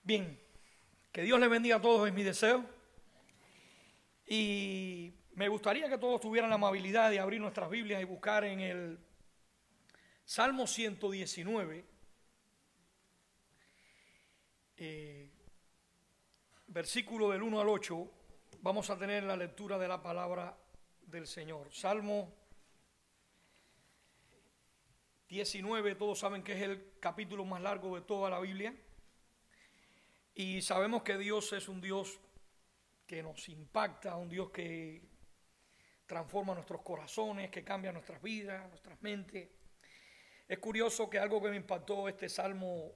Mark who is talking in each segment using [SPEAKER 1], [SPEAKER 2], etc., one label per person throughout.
[SPEAKER 1] Bien, que Dios les bendiga a todos, es mi deseo. Y me gustaría que todos tuvieran la amabilidad de abrir nuestras Biblias y buscar en el Salmo 119, versículo del 1 al 8, vamos a tener la lectura de la palabra del Señor. Salmo 19, todos saben que es el capítulo más largo de toda la Biblia. Y sabemos que Dios es un Dios que nos impacta, un Dios que transforma nuestros corazones, que cambia nuestras vidas, nuestras mentes. Es curioso que algo que me impactó este Salmo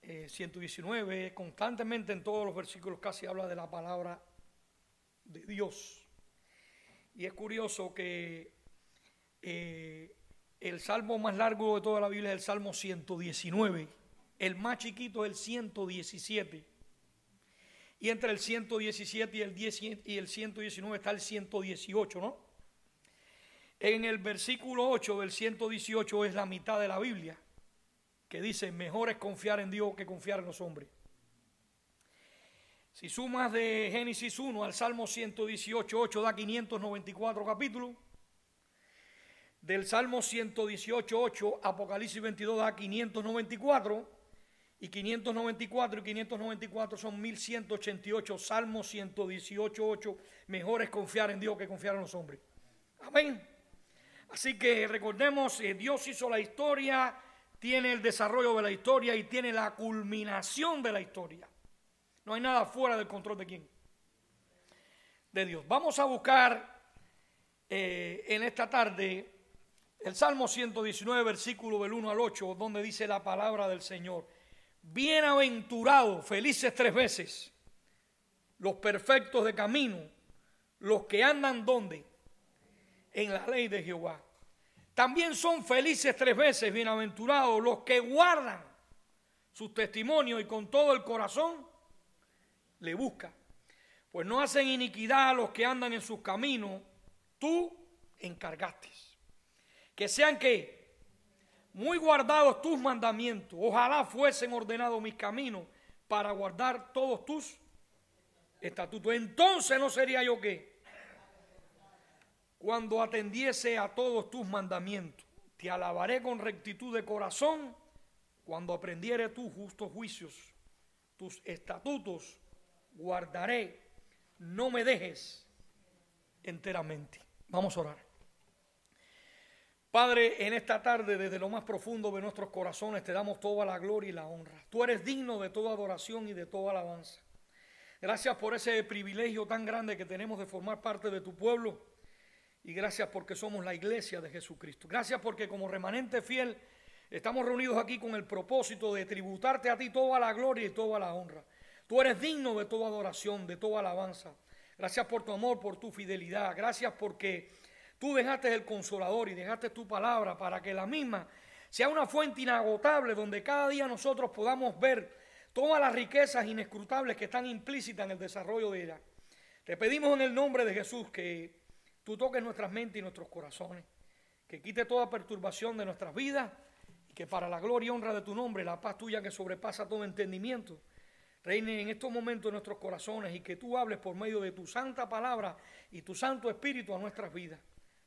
[SPEAKER 1] 119, constantemente en todos los versículos casi habla de la palabra de Dios. Y es curioso que el salmo más largo de toda la Biblia es el Salmo 119. El más chiquito es el 117. Y entre el 117 y el 119 está el 118, ¿no? En el versículo 8 del 118 es la mitad de la Biblia, que dice: mejor es confiar en Dios que confiar en los hombres. Si sumas de Génesis 1 al Salmo 118:8 da 594 capítulos. Del Salmo 118:8 Apocalipsis 22 da 594. Y 594 y 594 son 1188. Salmo 118:8, mejor es confiar en Dios que confiar en los hombres. Amén. Así que recordemos, Dios hizo la historia, tiene el desarrollo de la historia y tiene la culminación de la historia. No hay nada fuera del control de quién, de Dios. Vamos a buscar en esta tarde el Salmo 119, versículo del 1 al 8, donde dice la palabra del Señor: bienaventurados, felices tres veces, los perfectos de camino, los que andan ¿dónde? En la ley de Jehová. También son felices tres veces, bienaventurados, los que guardan sus testimonios y con todo el corazón le buscan. Pues no hacen iniquidad a los que andan en sus caminos, tú encargaste. Que sean ¿qué? Muy guardados tus mandamientos. Ojalá fuesen ordenados mis caminos para guardar todos tus estatutos. Entonces no sería yo ¿qué? Cuando atendiese a todos tus mandamientos. Te alabaré con rectitud de corazón cuando aprendiere tus justos juicios. Tus estatutos guardaré. No me dejes enteramente. Vamos a orar. Padre, en esta tarde, desde lo más profundo de nuestros corazones, te damos toda la gloria y la honra. Tú eres digno de toda adoración y de toda alabanza. Gracias por ese privilegio tan grande que tenemos de formar parte de tu pueblo. Y gracias porque somos la iglesia de Jesucristo. Gracias porque como remanente fiel estamos reunidos aquí con el propósito de tributarte a ti toda la gloria y toda la honra. Tú eres digno de toda adoración, de toda alabanza. Gracias por tu amor, por tu fidelidad. Gracias porque tú dejaste el Consolador y dejaste tu palabra para que la misma sea una fuente inagotable donde cada día nosotros podamos ver todas las riquezas inescrutables que están implícitas en el desarrollo de ella. Te pedimos en el nombre de Jesús que tú toques nuestras mentes y nuestros corazones, que quite toda perturbación de nuestras vidas y que para la gloria y honra de tu nombre, la paz tuya que sobrepasa todo entendimiento, reine en estos momentos en nuestros corazones y que tú hables por medio de tu santa palabra y tu santo espíritu a nuestras vidas.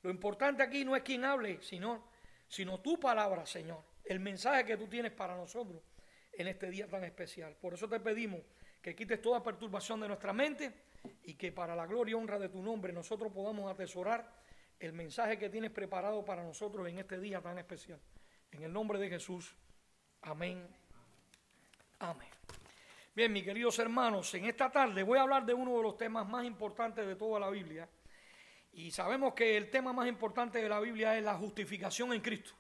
[SPEAKER 1] Lo importante aquí no es quién hable, sino tu palabra, Señor. El mensaje que tú tienes para nosotros en este día tan especial. Por eso te pedimos que quites toda perturbación de nuestra mente y que para la gloria y honra de tu nombre nosotros podamos atesorar el mensaje que tienes preparado para nosotros en este día tan especial. En el nombre de Jesús. Amén. Amén. Bien, mis queridos hermanos, en esta tarde voy a hablar de uno de los temas más importantes de toda la Biblia. Y sabemos que el tema más importante de la Biblia es la justificación en Cristo.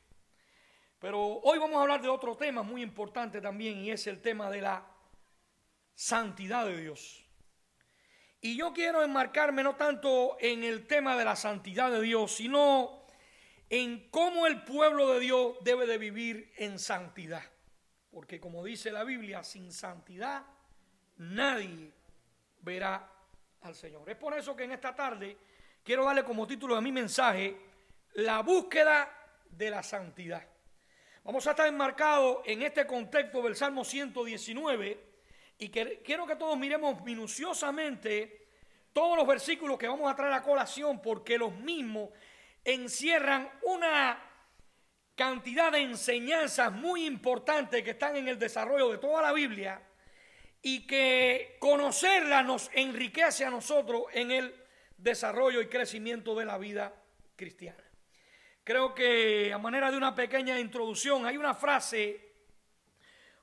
[SPEAKER 1] Pero hoy vamos a hablar de otro tema muy importante también, y es el tema de la santidad de Dios. Y yo quiero enmarcarme no tanto en el tema de la santidad de Dios, sino en cómo el pueblo de Dios debe de vivir en santidad. Porque como dice la Biblia, sin santidad nadie verá al Señor. Es por eso que en esta tarde quiero darle como título de mi mensaje: la búsqueda de la santidad. Vamos a estar enmarcados en este contexto del Salmo 119 y quiero que todos miremos minuciosamente todos los versículos que vamos a traer a colación, porque los mismos encierran una cantidad de enseñanzas muy importantes que están en el desarrollo de toda la Biblia y que conocerlas nos enriquece a nosotros en el desarrollo y crecimiento de la vida cristiana. Creo que a manera de una pequeña introducción hay una frase,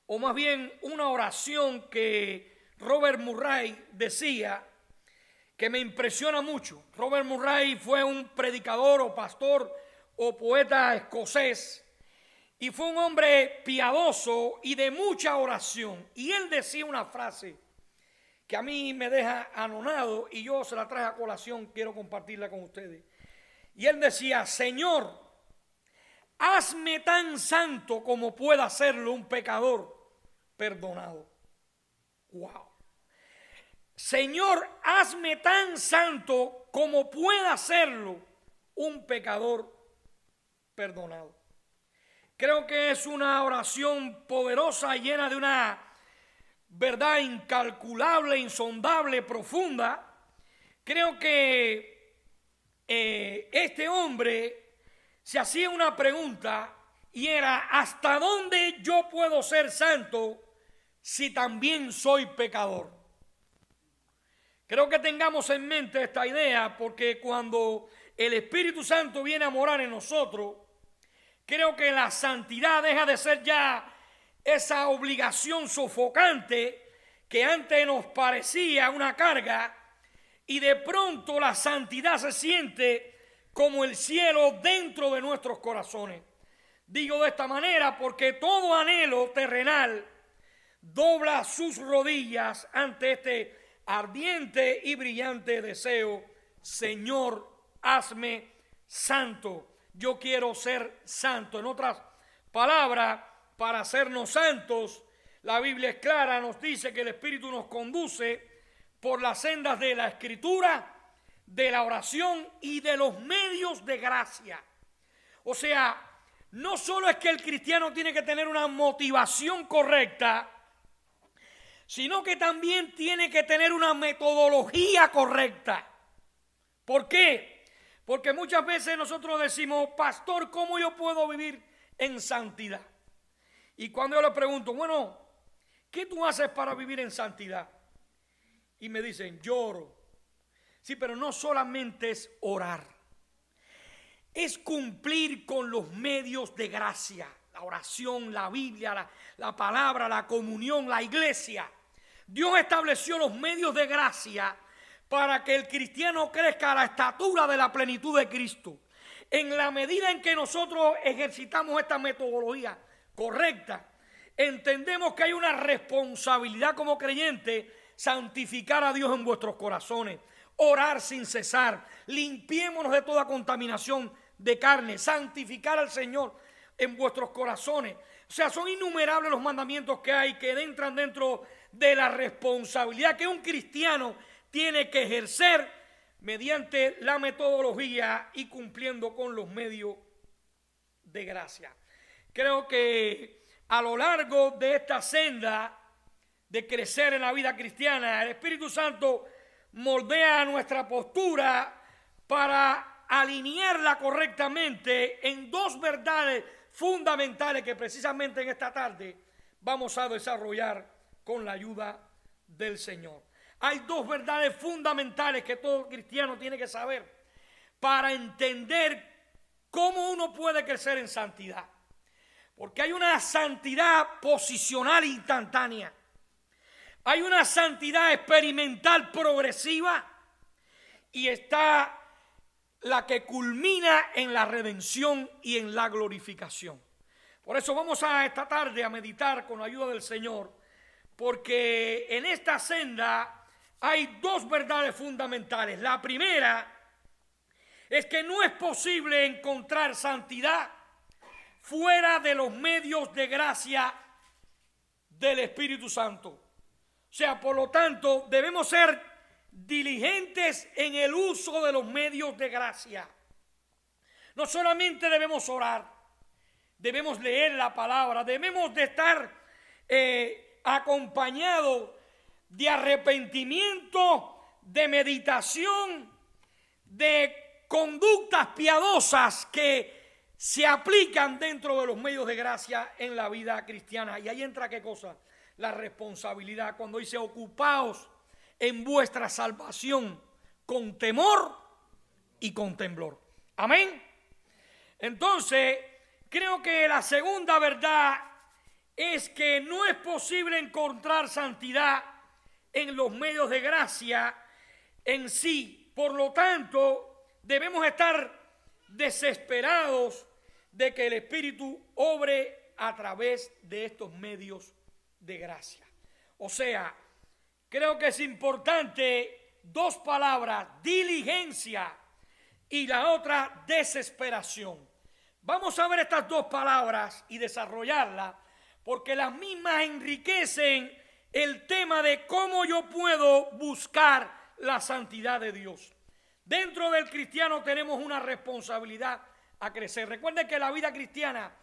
[SPEAKER 1] o más bien una oración que Robert Murray decía, que me impresiona mucho. Robert Murray fue un predicador o pastor o poeta escocés y fue un hombre piadoso y de mucha oración. Y él decía una frase que a mí me deja anonado y yo se la traje a colación, quiero compartirla con ustedes. Y él decía: Señor, hazme tan santo como pueda hacerlo un pecador perdonado. Wow. Señor, hazme tan santo como pueda hacerlo un pecador perdonado. Creo que es una oración poderosa, llena de una verdad incalculable, insondable, profunda. Creo que este hombre se hacía una pregunta y era: ¿hasta dónde yo puedo ser santo si también soy pecador? Creo que tengamos en mente esta idea, porque cuando el Espíritu Santo viene a morar en nosotros, creo que la santidad deja de ser ya esa obligación sofocante que antes nos parecía una carga, y de pronto la santidad se siente como el cielo dentro de nuestros corazones. Digo de esta manera porque todo anhelo terrenal dobla sus rodillas ante este ardiente y brillante deseo: Señor, hazme santo. Yo quiero ser santo. En otras palabras, para hacernos santos, la Biblia es clara, nos dice que el Espíritu nos conduce por las sendas de la Escritura, de la oración y de los medios de gracia. O sea, no solo es que el cristiano tiene que tener una motivación correcta, sino que también tiene que tener una metodología correcta. ¿Por qué? Porque muchas veces nosotros decimos: pastor, ¿cómo yo puedo vivir en santidad? Y cuando yo le pregunto: bueno, ¿qué tú haces para vivir en santidad? Y me dicen: lloro. Sí, pero no solamente es orar, es cumplir con los medios de gracia. La oración, la Biblia, la palabra, la comunión, la iglesia. Dios estableció los medios de gracia para que el cristiano crezca a la estatura de la plenitud de Cristo. En la medida en que nosotros ejercitamos esta metodología correcta, entendemos que hay una responsabilidad como creyente: santificar a Dios en vuestros corazones, orar sin cesar, limpiémonos de toda contaminación de carne, santificar al Señor en vuestros corazones. O sea, son innumerables los mandamientos que hay que entran dentro de la responsabilidad que un cristiano tiene que ejercer mediante la metodología y cumpliendo con los medios de gracia. Creo que a lo largo de esta senda de crecer en la vida cristiana, el Espíritu Santo moldea nuestra postura para alinearla correctamente en dos verdades fundamentales que precisamente en esta tarde vamos a desarrollar con la ayuda del Señor. Hay dos verdades fundamentales que todo cristiano tiene que saber para entender cómo uno puede crecer en santidad. Porque hay una santidad posicional instantánea, hay una santidad experimental progresiva y está la que culmina en la redención y en la glorificación. Por eso vamos a esta tarde a meditar con la ayuda del Señor, porque en esta senda hay dos verdades fundamentales. La primera es que no es posible encontrar santidad fuera de los medios de gracia del Espíritu Santo. O sea, por lo tanto, debemos ser diligentes en el uso de los medios de gracia. No solamente debemos orar, debemos leer la palabra, debemos de estar acompañados de arrepentimiento, de meditación, de conductas piadosas que se aplican dentro de los medios de gracia en la vida cristiana. Y ahí entra ¿qué cosa? La responsabilidad, cuando dice ocupaos en vuestra salvación con temor y con temblor. Amén. Entonces, creo que la segunda verdad es que no es posible encontrar santidad en los medios de gracia en sí. Por lo tanto, debemos estar desesperados de que el Espíritu obre a través de estos medios de gracia. O sea, creo que es importante dos palabras: diligencia y la otra desesperación. Vamos a ver estas dos palabras y desarrollarlas, porque las mismas enriquecen el tema de cómo yo puedo buscar la santidad de Dios. Dentro del cristiano tenemos una responsabilidad a crecer. Recuerden que la vida cristiana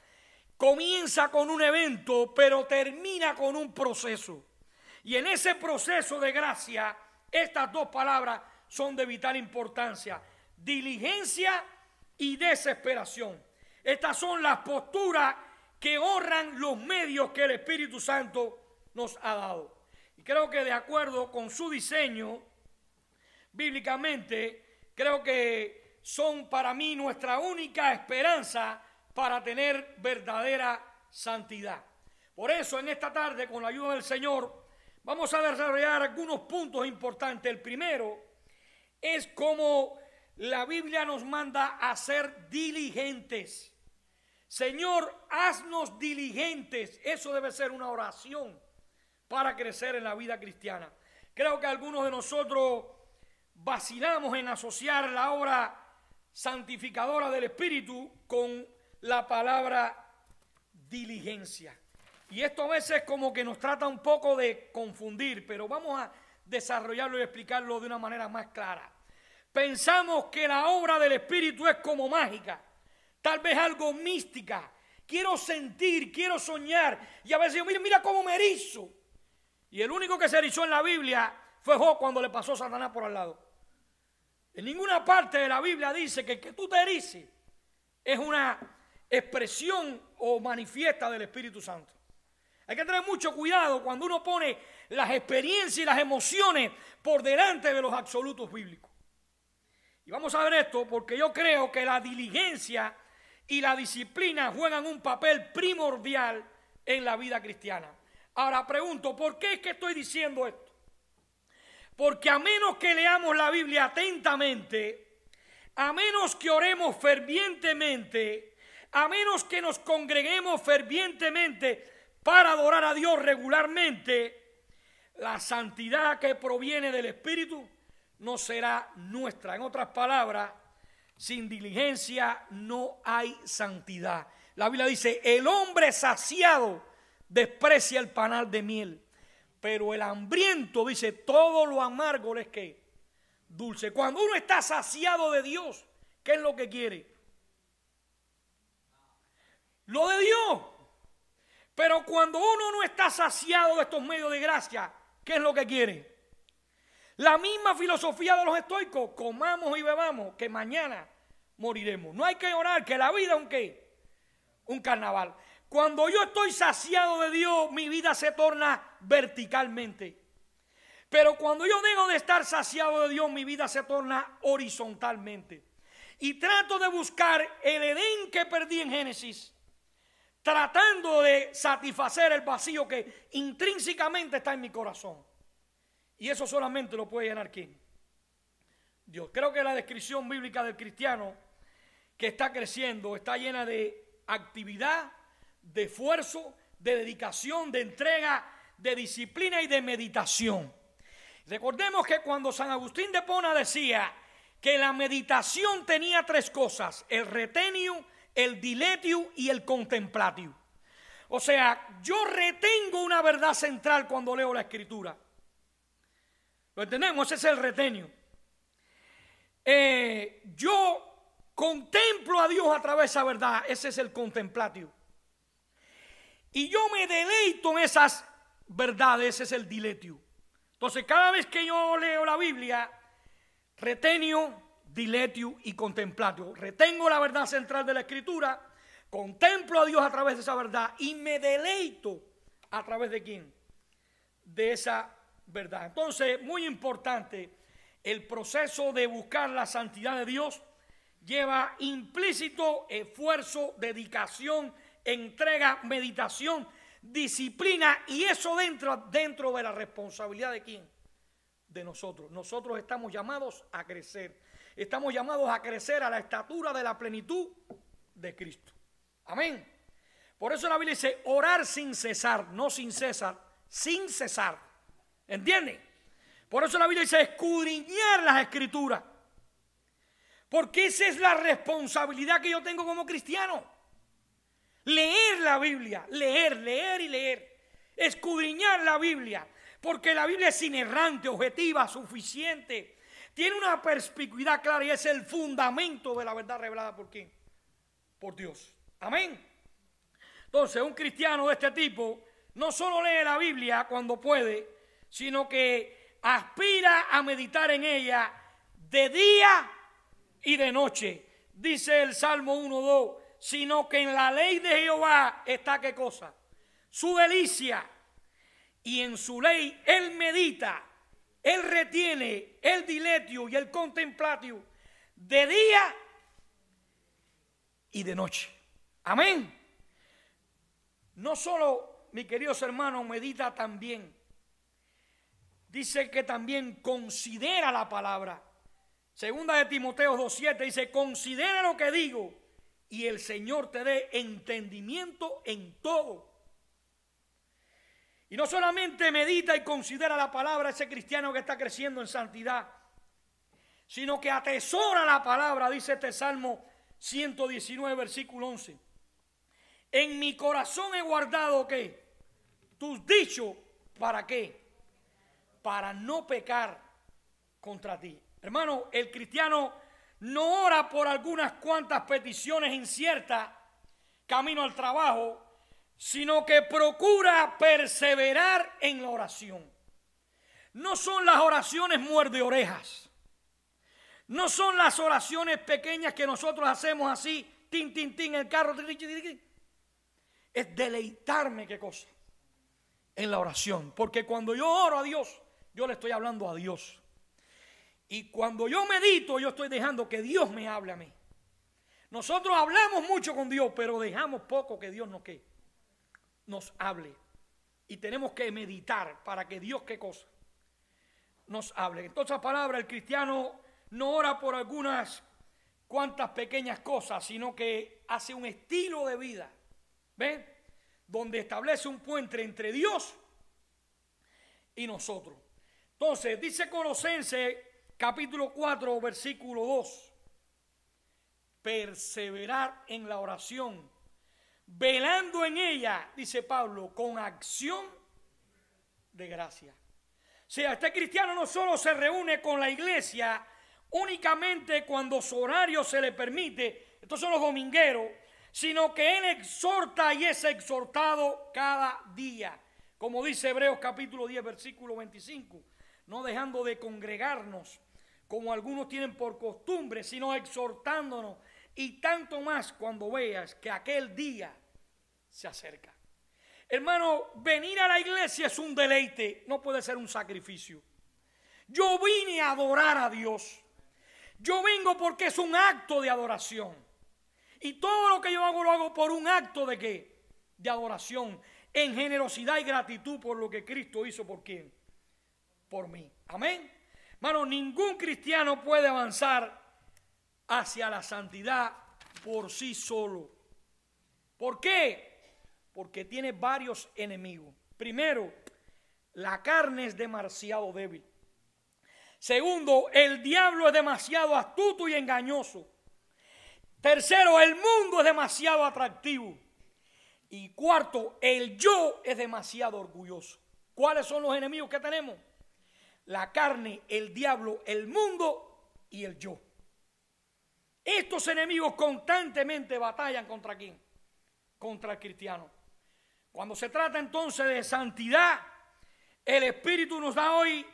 [SPEAKER 1] comienza con un evento, pero termina con un proceso. Y en ese proceso de gracia, estas dos palabras son de vital importancia: diligencia y desesperación. Estas son las posturas que honran los medios que el Espíritu Santo nos ha dado. Y creo que de acuerdo con su diseño, bíblicamente, creo que son para mí nuestra única esperanza para tener verdadera santidad. Por eso en esta tarde, con la ayuda del Señor, vamos a desarrollar algunos puntos importantes. El primero es cómo la Biblia nos manda a ser diligentes. Señor, haznos diligentes. Eso debe ser una oración para crecer en la vida cristiana. Creo que algunos de nosotros vacilamos en asociar la obra santificadora del Espíritu con la palabra diligencia. Y esto a veces como que nos trata un poco de confundir, pero vamos a desarrollarlo y explicarlo de una manera más clara. Pensamos que la obra del Espíritu es como mágica, tal vez algo mística. Quiero sentir, quiero soñar. Y a veces yo, mira cómo me erizo. Y el único que se erizó en la Biblia fue Job cuando le pasó Satanás por al lado. En ninguna parte de la Biblia dice que tú te erices es una expresión o manifiesta del Espíritu Santo. Hay que tener mucho cuidado cuando uno pone las experiencias y las emociones por delante de los absolutos bíblicos. Y vamos a ver esto porque yo creo que la diligencia y la disciplina juegan un papel primordial en la vida cristiana. Ahora pregunto, ¿por qué es que estoy diciendo esto? Porque a menos que leamos la Biblia atentamente, a menos que oremos fervientemente, a menos que nos congreguemos fervientemente para adorar a Dios regularmente, la santidad que proviene del Espíritu no será nuestra. En otras palabras, sin diligencia no hay santidad. La Biblia dice, el hombre saciado desprecia el panal de miel, pero el hambriento, dice, todo lo amargo le es que dulce. Cuando uno está saciado de Dios, ¿qué es lo que quiere? Lo de Dios. Pero cuando uno no está saciado de estos medios de gracia, ¿qué es lo que quiere? La misma filosofía de los estoicos: comamos y bebamos, que mañana moriremos. No hay que orar, que la vida es un carnaval. Cuando yo estoy saciado de Dios, mi vida se torna verticalmente. Pero cuando yo dejo de estar saciado de Dios, mi vida se torna horizontalmente. Y trato de buscar el Edén que perdí en Génesis, tratando de satisfacer el vacío que intrínsecamente está en mi corazón. Y eso solamente lo puede llenar ¿quién? Dios. Creo que la descripción bíblica del cristiano que está creciendo está llena de actividad, de esfuerzo, de dedicación, de entrega, de disciplina y de meditación. Recordemos que cuando San Agustín de Hipona decía que la meditación tenía tres cosas: el retenio, el diletio y el contemplatio. O sea, yo retengo una verdad central cuando leo la Escritura. ¿Lo entendemos? Ese es el retenio. Yo contemplo a Dios a través de esa verdad. Ese es el contemplatio. y yo me deleito en esas verdades. Ese es el diletio. Entonces, cada vez que yo leo la Biblia, retenio, diletio y contemplatio. Retengo la verdad central de la Escritura, contemplo a Dios a través de esa verdad y me deleito a través de ¿quién? De esa verdad. Entonces, muy importante, el proceso de buscar la santidad de Dios lleva implícito esfuerzo, dedicación, entrega, meditación, disciplina, y eso dentro de la responsabilidad de ¿quién? De nosotros. Nosotros estamos llamados a crecer. Estamos llamados a crecer a la estatura de la plenitud de Cristo. Amén. Por eso la Biblia dice orar sin cesar, no sin cesar, sin cesar. ¿Entiende? Por eso la Biblia dice escudriñar las Escrituras. Porque esa es la responsabilidad que yo tengo como cristiano. Leer la Biblia, leer y leer. Escudriñar la Biblia. Porque la Biblia es inerrante, objetiva, suficiente. Tiene una perspicuidad clara y es el fundamento de la verdad revelada por ¿quién? Por Dios. Amén. Entonces, un cristiano de este tipo no solo lee la Biblia cuando puede, sino que aspira a meditar en ella de día y de noche. Dice el Salmo 1:2, sino que en la ley de Jehová está ¿qué cosa? Su delicia, y en su ley él medita, él retiene el diletio y el contemplatio de día y de noche. Amén. No solo, mis queridos hermanos, medita también. Dice que también considera la palabra. Segunda de Timoteo 2:7 dice, considera lo que digo y el Señor te dé entendimiento en todo. Y no solamente medita y considera la palabra ese cristiano que está creciendo en santidad, sino que atesora la palabra, dice este Salmo 119, versículo 11. En mi corazón he guardado ¿qué? Tus dichos, ¿para qué? Para no pecar contra ti. Hermano, el cristiano no ora por algunas cuantas peticiones inciertas camino al trabajo, sino que procura perseverar en la oración. No son las oraciones muerde orejas. No son las oraciones pequeñas que nosotros hacemos así, tin, tin, tin, el carro. Es deleitarme, ¿qué cosa? En la oración. Porque cuando yo oro a Dios, yo le estoy hablando a Dios. Y cuando yo medito, yo estoy dejando que Dios me hable a mí. Nosotros hablamos mucho con Dios, pero dejamos poco que Dios nos hable. Y tenemos que meditar para que Dios, ¿qué cosa? Nos hable. Entonces, palabra, el cristiano no ora por algunas cuantas pequeñas cosas, sino que hace un estilo de vida. ¿Ven? Donde establece un puente entre Dios y nosotros. Entonces, dice Colosenses capítulo 4, versículo 2. Perseverar en la oración, velando en ella, dice Pablo, con acción de gracia. O sea, este cristiano no solo se reúne con la iglesia únicamente cuando su horario se le permite, estos son los domingueros, sino que él exhorta y es exhortado cada día. Como dice Hebreos capítulo 10, versículo 25, no dejando de congregarnos como algunos tienen por costumbre, sino exhortándonos, y tanto más cuando veas que aquel día se acerca. Hermano, venir a la iglesia es un deleite, no puede ser un sacrificio. Yo vine a adorar a Dios. Yo vengo porque es un acto de adoración. Y todo lo que yo hago, lo hago por un acto de ¿qué? De adoración, en generosidad y gratitud por lo que Cristo hizo. ¿Por quién? Por mí. Amén. Hermano, ningún cristiano puede avanzar hacia la santidad por sí solo. ¿Por qué? Porque tiene varios enemigos. Primero, la carne es demasiado débil. Segundo, el diablo es demasiado astuto y engañoso. Tercero, el mundo es demasiado atractivo. Y cuarto, el yo es demasiado orgulloso. ¿Cuáles son los enemigos que tenemos? La carne, el diablo, el mundo y el yo. Estos enemigos constantemente batallan ¿contra quién? Contra el cristiano. Cuando se trata entonces de santidad, el Espíritu nos da hoy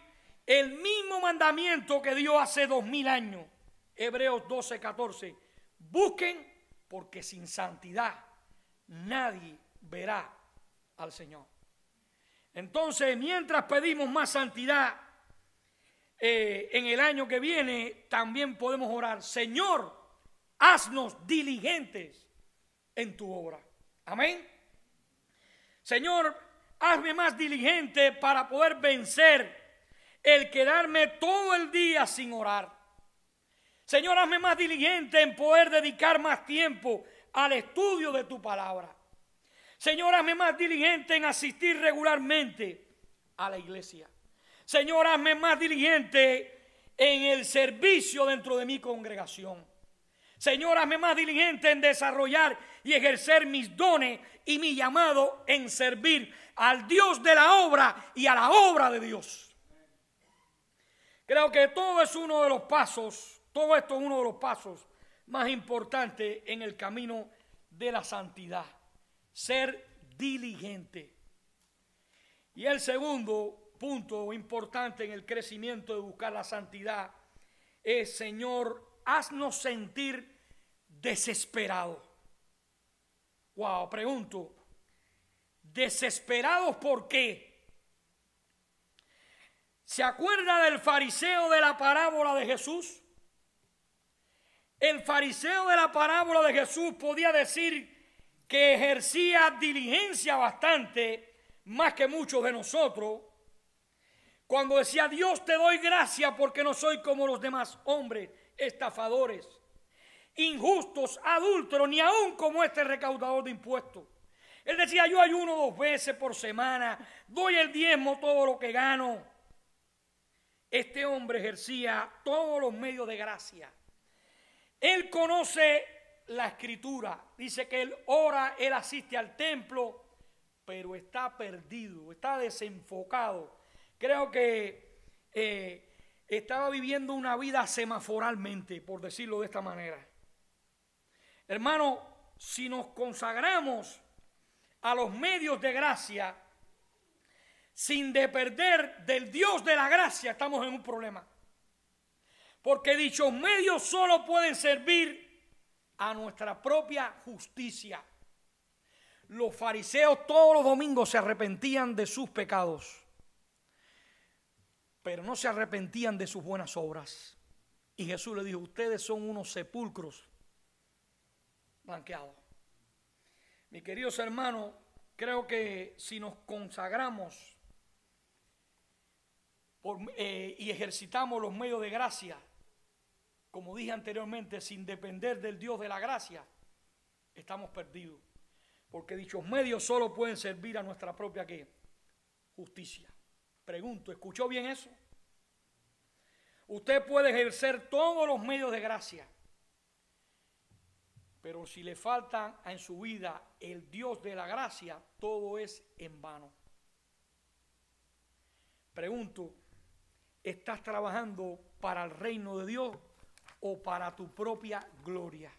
[SPEAKER 1] el mismo mandamiento que dio hace 2000 años. Hebreos 12:14. Busquen, porque sin santidad nadie verá al Señor. Entonces, mientras pedimos más santidad en el año que viene, también podemos orar: Señor, haznos diligentes en tu obra. Amén. Señor, hazme más diligente para poder vencer el quedarme todo el día sin orar. Señor, hazme más diligente en poder dedicar más tiempo al estudio de tu palabra. Señor, hazme más diligente en asistir regularmente a la iglesia. Señor, hazme más diligente en el servicio dentro de mi congregación. Señor, hazme más diligente en desarrollar y ejercer mis dones y mi llamado en servir al Dios de la obra y a la obra de Dios. Creo que todo esto es uno de los pasos más importantes en el camino de la santidad. Ser diligente. Y el segundo punto importante en el crecimiento de buscar la santidad es: Señor, haznos sentir desesperados. Wow, pregunto, ¿desesperados por qué? ¿Se acuerda del fariseo de la parábola de Jesús? El fariseo de la parábola de Jesús podía decir que ejercía diligencia bastante, más que muchos de nosotros, cuando decía: Dios, te doy gracias porque no soy como los demás hombres, estafadores, injustos, adúlteros, ni aún como este recaudador de impuestos. Él decía: yo ayuno 2 veces por semana, doy el diezmo todo lo que gano. Este hombre ejercía todos los medios de gracia. Él conoce la Escritura, dice que él ora, él asiste al templo, pero está perdido, está desenfocado. Creo que estaba viviendo una vida semaforalmente, por decirlo de esta manera. Hermano, si nos consagramos a los medios de gracia sin depender del Dios de la gracia, estamos en un problema. Porque dichos medios solo pueden servir a nuestra propia justicia. Los fariseos todos los domingos se arrepentían de sus pecados, pero no se arrepentían de sus buenas obras. Y Jesús le dijo: ustedes son unos sepulcros blanqueados. Mis queridos hermanos, creo que si nos consagramos y ejercitamos los medios de gracia, como dije anteriormente, sin depender del Dios de la gracia, estamos perdidos. Porque dichos medios solo pueden servir a nuestra propia ¿qué? Justicia. Pregunto, ¿escuchó bien eso? Usted puede ejercer todos los medios de gracia, pero si le faltan en su vida el Dios de la gracia, todo es en vano. Pregunto, ¿estás trabajando para el reino de Dios o para tu propia gloria?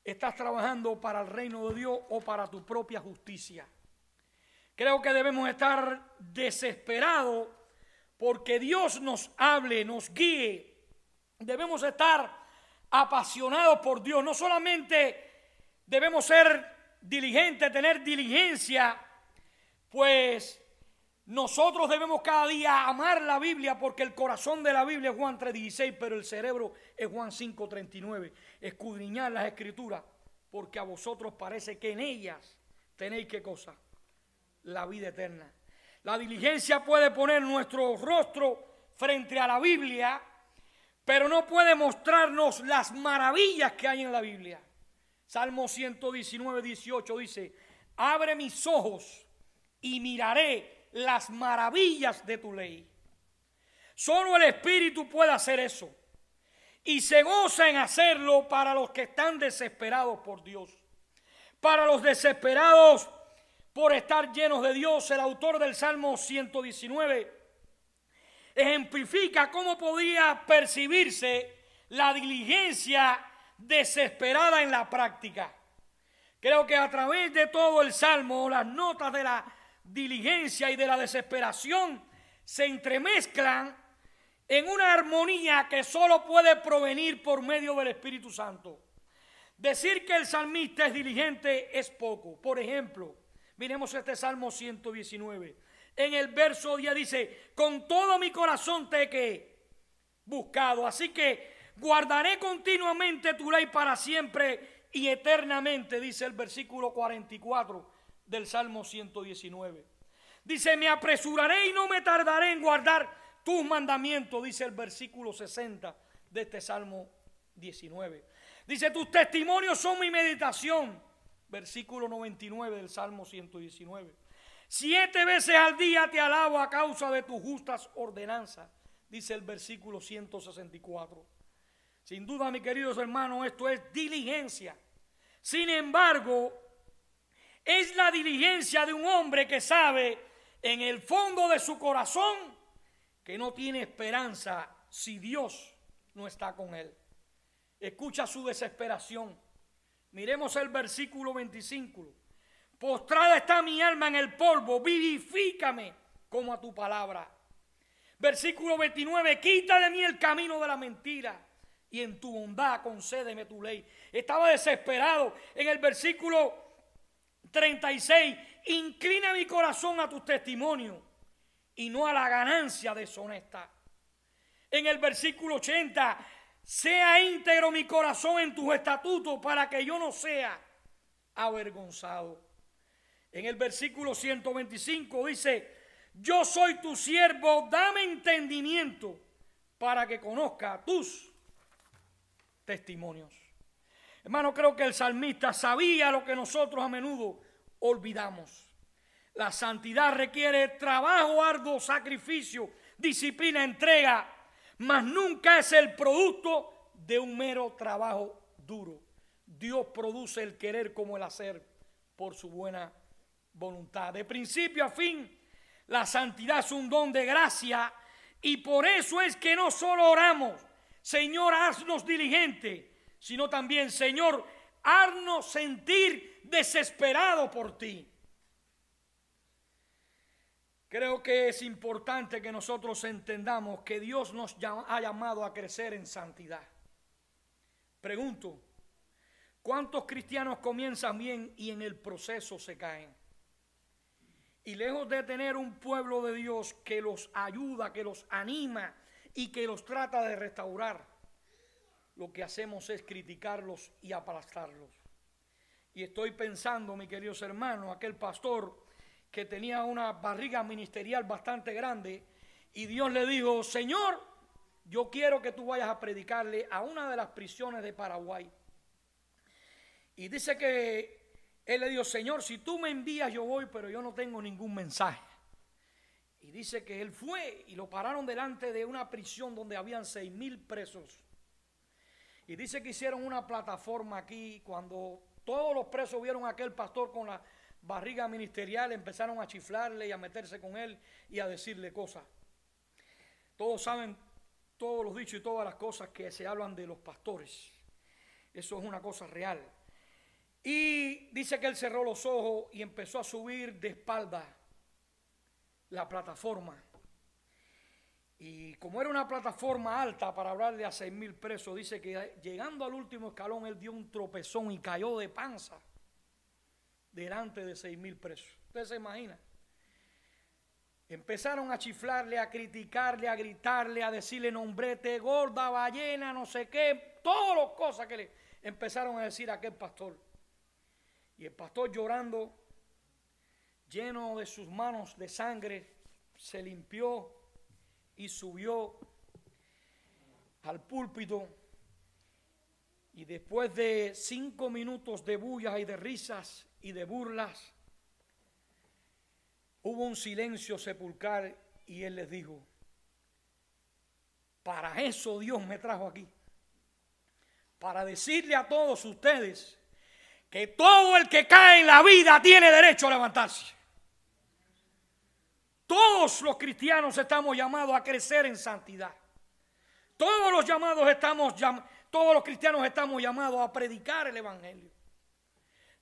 [SPEAKER 1] ¿Estás trabajando para el reino de Dios o para tu propia justicia? Creo que debemos estar desesperados porque Dios nos hable, nos guíe. Debemos estar apasionados por Dios. No solamente debemos ser diligentes, tener diligencia, pues nosotros debemos cada día amar la Biblia, porque el corazón de la Biblia es Juan 3:16, pero el cerebro es Juan 5:39. Escudriñar las Escrituras, porque a vosotros parece que en ellas tenéis ¿qué cosa? La vida eterna. La diligencia puede poner nuestro rostro frente a la Biblia, pero no puede mostrarnos las maravillas que hay en la Biblia. Salmo 119:18 dice: abre mis ojos y miraré las maravillas de tu ley. Solo el Espíritu puede hacer eso, y se goza en hacerlo para los que están desesperados por Dios. Para los desesperados por estar llenos de Dios, el autor del Salmo 119 ejemplifica cómo podía percibirse la diligencia desesperada en la práctica. Creo que a través de todo el Salmo, las notas de la diligencia y de la desesperación se entremezclan en una armonía que solo puede provenir por medio del Espíritu Santo. Decir que el salmista es diligente es poco. Por ejemplo, miremos este Salmo 119. En el verso 10 dice: con todo mi corazón te he buscado, así que guardaré continuamente tu ley para siempre y eternamente, dice el versículo 44 del Salmo 119. Dice: me apresuraré y no me tardaré en guardar tus mandamientos, dice el versículo 60 de este Salmo 19. Dice: tus testimonios son mi meditación, versículo 99 del Salmo 119. 7 veces al día te alabo a causa de tus justas ordenanzas, dice el versículo 164. Sin duda, mis queridos hermanos, esto es diligencia. Sin embargo, es la diligencia de un hombre que sabe en el fondo de su corazón que no tiene esperanza si Dios no está con él. Escucha su desesperación. Miremos el versículo 25. Postrada está mi alma en el polvo, vivifícame como a tu palabra. Versículo 29, quita de mí el camino de la mentira y en tu bondad concédeme tu ley. Estaba desesperado. En el versículo 36, inclina mi corazón a tus testimonios y no a la ganancia deshonesta. En el versículo 80, sea íntegro mi corazón en tus estatutos para que yo no sea avergonzado. En el versículo 125 dice: yo soy tu siervo, dame entendimiento para que conozca tus testimonios. Hermano, creo que el salmista sabía lo que nosotros a menudo olvidamos. La santidad requiere trabajo arduo, sacrificio, disciplina, entrega, mas nunca es el producto de un mero trabajo duro. Dios produce el querer como el hacer por su buena voluntad. De principio a fin, la santidad es un don de gracia y por eso es que no solo oramos: Señor, haznos diligente, sino también: Señor, haznos sentir desesperados por ti. Creo que es importante que nosotros entendamos que Dios nos ha llamado a crecer en santidad. Pregunto, ¿cuántos cristianos comienzan bien y en el proceso se caen? Y lejos de tener un pueblo de Dios que los ayuda, que los anima y que los trata de restaurar, lo que hacemos es criticarlos y aplastarlos. Y estoy pensando, mis queridos hermanos, aquel pastor que tenía una barriga ministerial bastante grande y Dios le dijo: Señor, yo quiero que tú vayas a predicarle a una de las prisiones de Paraguay. Y dice que él le dijo: Señor, si tú me envías yo voy, pero yo no tengo ningún mensaje. Y dice que él fue y lo pararon delante de una prisión donde habían 6,000 presos. Y dice que hicieron una plataforma aquí. Cuando todos los presos vieron a aquel pastor con la barriga ministerial, empezaron a chiflarle y a meterse con él y a decirle cosas. Todos saben todos los dichos y todas las cosas que se hablan de los pastores. Eso es una cosa real. Y dice que él cerró los ojos y empezó a subir de espalda la plataforma. Y como era una plataforma alta para hablarle a 6,000 presos, dice que llegando al último escalón él dio un tropezón y cayó de panza delante de 6,000 presos. ¿Usted se imagina? Empezaron a chiflarle, a criticarle, a gritarle, a decirle nombrete, gorda, ballena, no sé qué, todas las cosas que le empezaron a decir a aquel pastor. Y el pastor, llorando, lleno de sus manos de sangre, se limpió y subió al púlpito. Y después de 5 minutos de bullas y de risas y de burlas, hubo un silencio sepulcral y él les dijo: para eso Dios me trajo aquí, para decirle a todos ustedes que todo el que cae en la vida tiene derecho a levantarse. Todos los cristianos estamos llamados a crecer en santidad. Todos los cristianos estamos llamados a predicar el evangelio.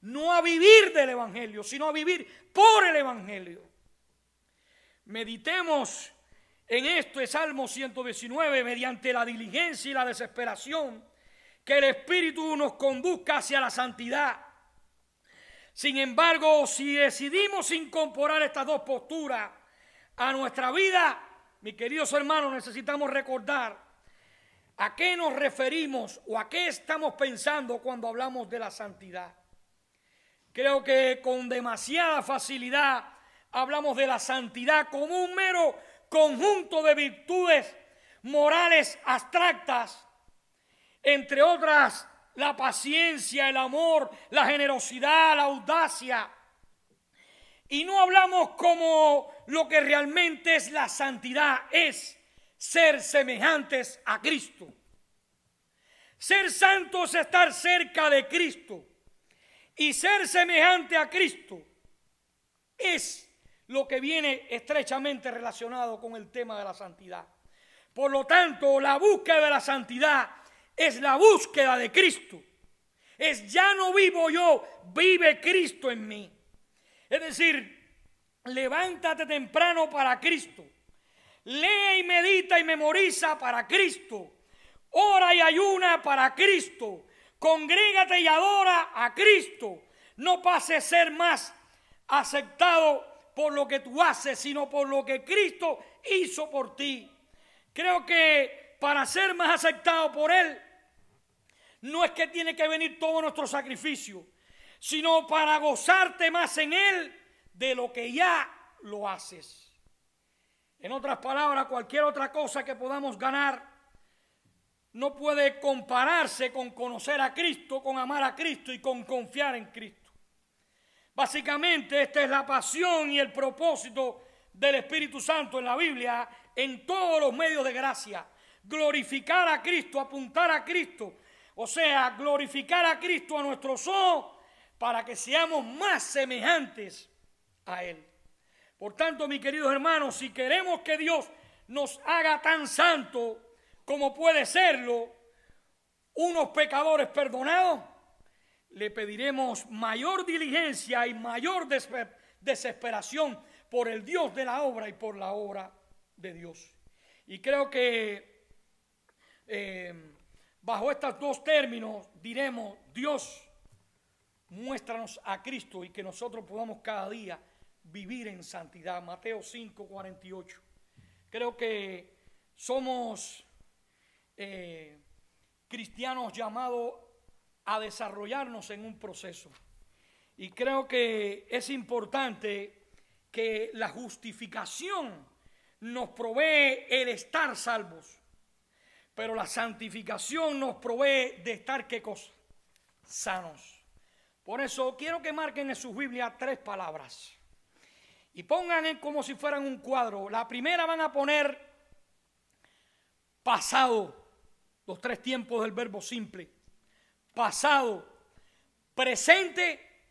[SPEAKER 1] no a vivir del Evangelio, sino a vivir por el Evangelio. Meditemos en esto, es Salmo 119, mediante la diligencia y la desesperación, que el Espíritu nos conduzca hacia la santidad. Sin embargo, si decidimos incorporar estas dos posturas a nuestra vida, mis queridos hermanos, necesitamos recordar a qué nos referimos o a qué estamos pensando cuando hablamos de la santidad. Creo que con demasiada facilidad hablamos de la santidad como un mero conjunto de virtudes morales abstractas, entre otras la paciencia, el amor, la generosidad, la audacia. Y no hablamos como lo que realmente es la santidad, es ser semejantes a Cristo. Ser santos es estar cerca de Cristo. Y ser semejante a Cristo es lo que viene estrechamente relacionado con el tema de la santidad. Por lo tanto, la búsqueda de la santidad es la búsqueda de Cristo. Es ya no vivo yo, vive Cristo en mí. Es decir, levántate temprano para Cristo. Lee y medita y memoriza para Cristo. Ora y ayuna para Cristo. Congrégate y adora a Cristo. No pases a ser más aceptado por lo que tú haces, sino por lo que Cristo hizo por ti. Creo que para ser más aceptado por Él, no es que tiene que venir todo nuestro sacrificio, sino para gozarte más en Él de lo que ya lo haces. En otras palabras, cualquier otra cosa que podamos ganar no puede compararse con conocer a Cristo, con amar a Cristo y con confiar en Cristo. Básicamente, esta es la pasión y el propósito del Espíritu Santo en la Biblia, en todos los medios de gracia. Glorificar a Cristo, apuntar a Cristo. O sea, glorificar a Cristo a nuestros ojos para que seamos más semejantes a Él. Por tanto, mis queridos hermanos, si queremos que Dios nos haga tan santos como puede serlo unos pecadores perdonados, le pediremos mayor diligencia y mayor desesperación por el Dios de la obra y por la obra de Dios. Y creo que bajo estos dos términos diremos: Dios, muéstranos a Cristo y que nosotros podamos cada día vivir en santidad. Mateo 5:48. Creo que somos cristianos llamados a desarrollarnos en un proceso. Y creo que es importante que la justificación nos provee el estar salvos. Pero la santificación nos provee de estar, ¿qué cosa? Sanos. Por eso quiero que marquen en sus Biblias 3 palabras. Y pongan como si fueran un cuadro. La primera van a poner pasado. Los 3 tiempos del verbo simple. Pasado, presente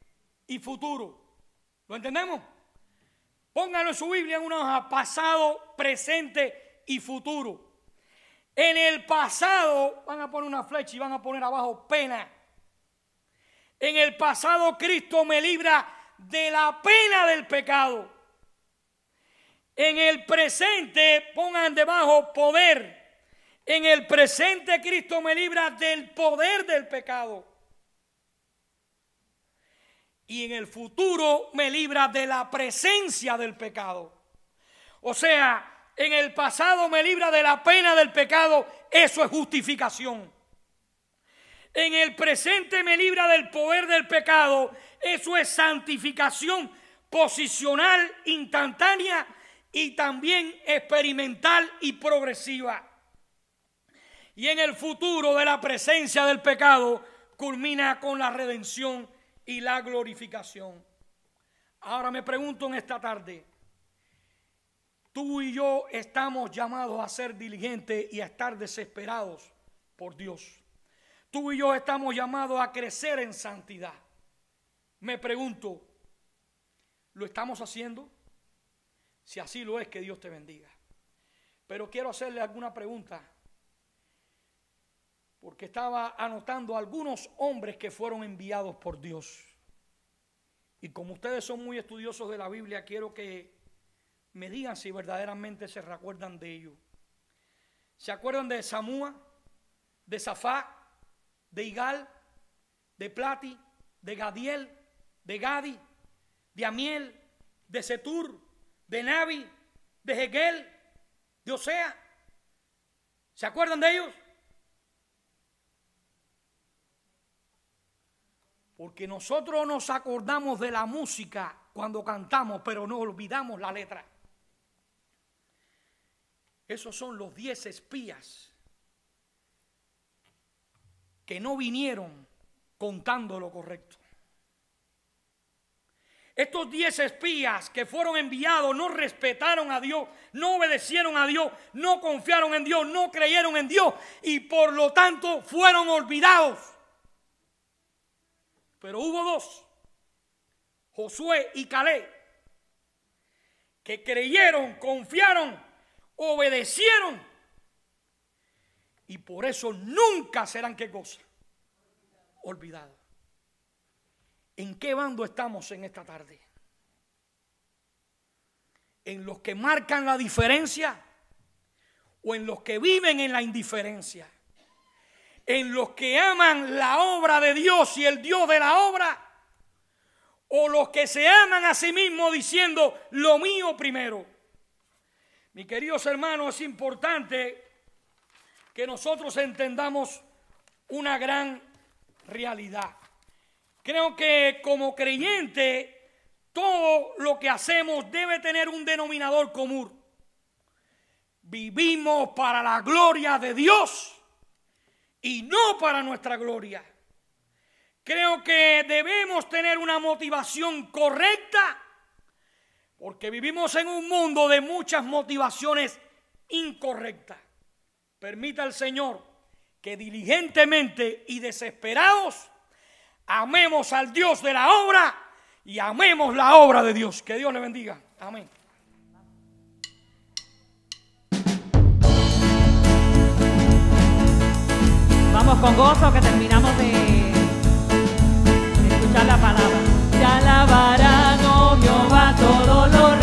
[SPEAKER 1] y futuro. ¿Lo entendemos? Pónganlo en su Biblia en una hoja: pasado, presente y futuro. En el pasado van a poner una flecha y van a poner abajo pena. En el pasado Cristo me libra de la pena del pecado. En el presente pongan debajo poder. En el presente Cristo me libra del poder del pecado. Y en el futuro me libra de la presencia del pecado. O sea, en el pasado me libra de la pena del pecado. Eso es justificación. En el presente me libra del poder del pecado. Eso es santificación posicional, instantánea y también experimental y progresiva. Y en el futuro de la presencia del pecado culmina con la redención y la glorificación. Ahora me pregunto en esta tarde, tú y yo estamos llamados a ser diligentes y a estar desesperados por Dios. Tú y yo estamos llamados a crecer en santidad. Me pregunto, ¿lo estamos haciendo? Si así lo es, que Dios te bendiga. Pero quiero hacerle alguna pregunta, porque estaba anotando algunos hombres que fueron enviados por Dios. Y como ustedes son muy estudiosos de la Biblia, quiero que me digan si verdaderamente se recuerdan de ellos. ¿Se acuerdan de Samúa, de Safá, de Igal, de Plati, de Gadiel, de Gadi, de Amiel, de Setur, de Nabi, de Hegel, de Osea? ¿Se acuerdan de ellos? Porque nosotros nos acordamos de la música cuando cantamos, pero no olvidamos la letra. Esos son los 10 espías que no vinieron contando lo correcto. Estos 10 espías que fueron enviados no respetaron a Dios, no obedecieron a Dios, no confiaron en Dios, no creyeron en Dios y por lo tanto fueron olvidados. Pero hubo 2, Josué y Caleb, que creyeron, confiaron, obedecieron y por eso nunca serán, ¿qué cosa? Olvidados. ¿En qué bando estamos en esta tarde? ¿En los que marcan la diferencia o en los que viven en la indiferencia? ¿En los que aman la obra de Dios y el Dios de la obra? ¿O los que se aman a sí mismos diciendo lo mío primero? Mis queridos hermanos, es importante que nosotros entendamos una gran realidad. Creo que como creyente todo lo que hacemos debe tener un denominador común. Vivimos para la gloria de Dios y no para nuestra gloria. Creo que debemos tener una motivación correcta porque vivimos en un mundo de muchas motivaciones incorrectas. Permita al Señor que diligentemente y desesperados amemos al Dios de la obra y amemos la obra de Dios. Que Dios le bendiga. Amén.
[SPEAKER 2] Vamos con gozo que terminamos de escuchar la palabra. Te alabarán, oh Jehová, todos los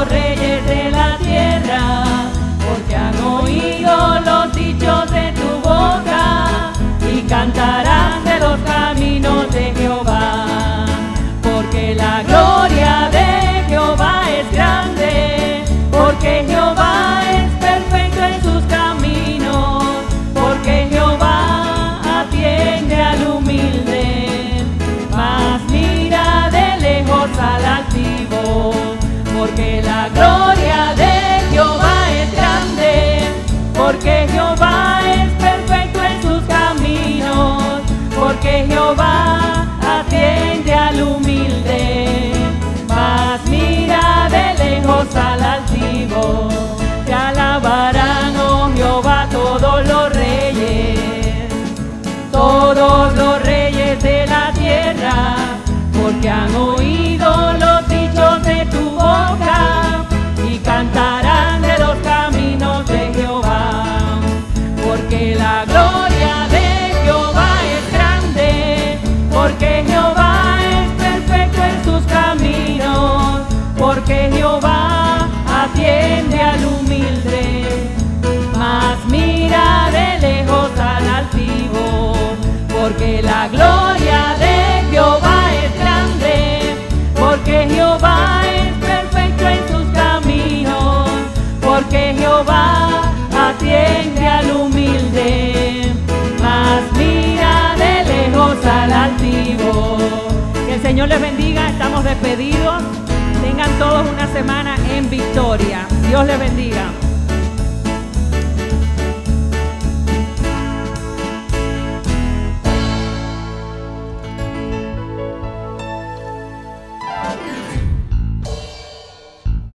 [SPEAKER 2] reyes de la tierra, porque han oído los dichos de tu boca y cantarán de los caminos de Jehová, porque la gloria de Jehová es grande, porque Jehová es perfecto en sus caminos, porque Jehová atiende al humilde, mas mira de lejos al altivo, porque la gloria de Jehová es grande, porque Jehová es perfecto en sus caminos, porque Jehová atiende al humilde, mas mira de lejos al altivo. Te alabarán, oh Jehová, todos los reyes de la tierra, porque han oído los dichos de tu boca y cantarán de los caminos de Jehová, porque la gloria de Jehová es grande, porque Jehová es perfecto en sus caminos, porque Jehová atiende al humilde, mas mira de lejos al altivo, porque la gloria de Jehová es grande, porque Jehová es perfecto en sus caminos, porque Jehová atiende al humilde, mas mira de lejos al altivo. Que el Señor les bendiga, estamos despedidos. Tengan todos una semana en victoria. Dios les bendiga.